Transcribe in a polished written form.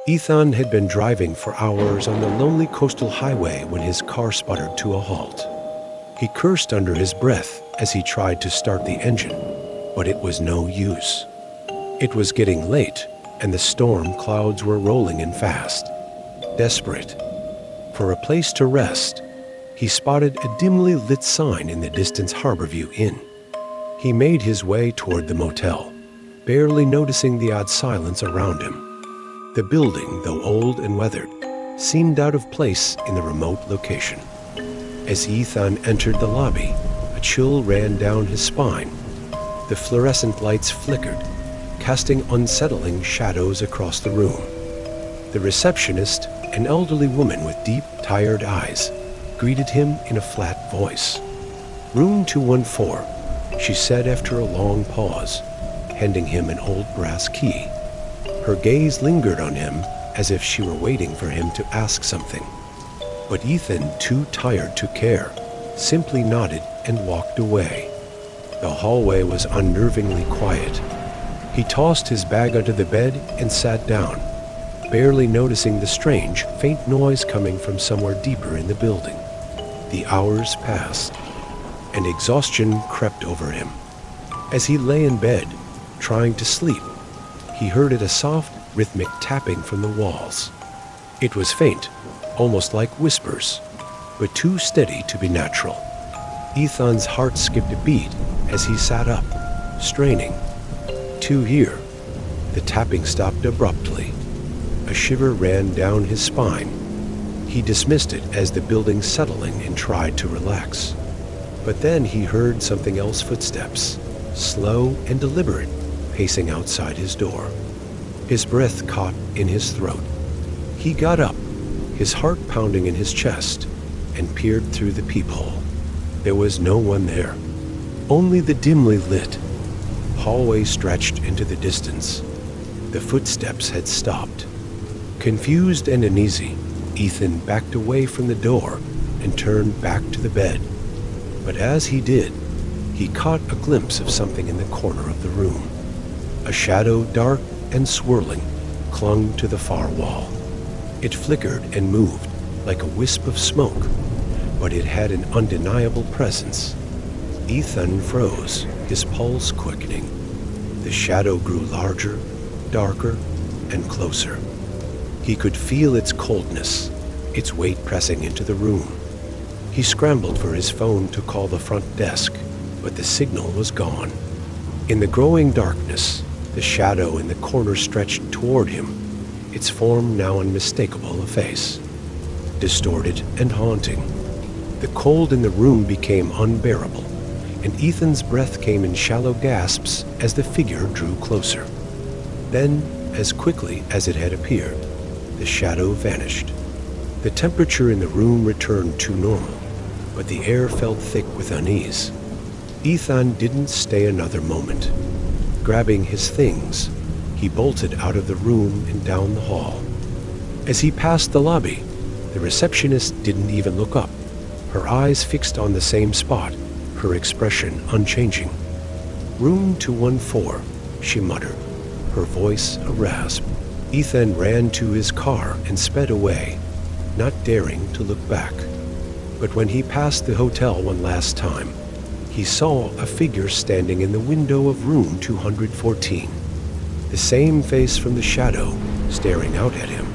Ethan had been driving for hours on the lonely coastal highway when his car sputtered to a halt. He cursed under his breath as he tried to start the engine, but it was no use. It was getting late, and the storm clouds were rolling in fast. Desperate for a place to rest, he spotted a dimly lit sign in the distance Harborview Inn. He made his way toward the motel, barely noticing the odd silence around him. The building, though old and weathered, seemed out of place in the remote location. As Ethan entered the lobby, a chill ran down his spine. The fluorescent lights flickered, casting unsettling shadows across the room. The receptionist, an elderly woman with deep, tired eyes, greeted him in a flat voice. "Room 214, she said after a long pause, handing him an old brass key. Her gaze lingered on him as if she were waiting for him to ask something. But Ethan, too tired to care, simply nodded and walked away. The hallway was unnervingly quiet. He tossed his bag onto the bed and sat down, barely noticing the strange, faint noise coming from somewhere deeper in the building. The hours passed, and exhaustion crept over him. As he lay in bed, trying to sleep, he heard a soft, rhythmic tapping from the walls. It was faint, almost like whispers, but too steady to be natural. Ethan's heart skipped a beat as he sat up, straining. To hear, the tapping stopped abruptly. A shiver ran down his spine. He dismissed it as the building settling and tried to relax. But then he heard something else: footsteps, slow and deliberate, pacing outside his door. His breath caught in his throat. He got up, his heart pounding in his chest, and peered through the peephole. There was no one there, only the dimly lit hallway stretched into the distance. The footsteps had stopped. Confused and uneasy, Ethan backed away from the door and turned back to the bed. But as he did, he caught a glimpse of something in the corner of the room. A shadow, dark and swirling, clung to the far wall. It flickered and moved like a wisp of smoke, but it had an undeniable presence. Ethan froze, his pulse quickening. The shadow grew larger, darker, and closer. He could feel its coldness, its weight pressing into the room. He scrambled for his phone to call the front desk, but the signal was gone. In the growing darkness, the shadow in the corner stretched toward him, its form now unmistakable a face, distorted and haunting. The cold in the room became unbearable, and Ethan's breath came in shallow gasps as the figure drew closer. Then, as quickly as it had appeared, the shadow vanished. The temperature in the room returned to normal, but the air felt thick with unease. Ethan didn't stay another moment. Grabbing his things, he bolted out of the room and down the hall. As he passed the lobby, the receptionist didn't even look up, her eyes fixed on the same spot, her expression unchanging. "Room 214, she muttered, her voice a rasp. Ethan ran to his car and sped away, not daring to look back. But when he passed the hotel one last time, he saw a figure standing in the window of room 214. The same face from the shadow, staring out at him.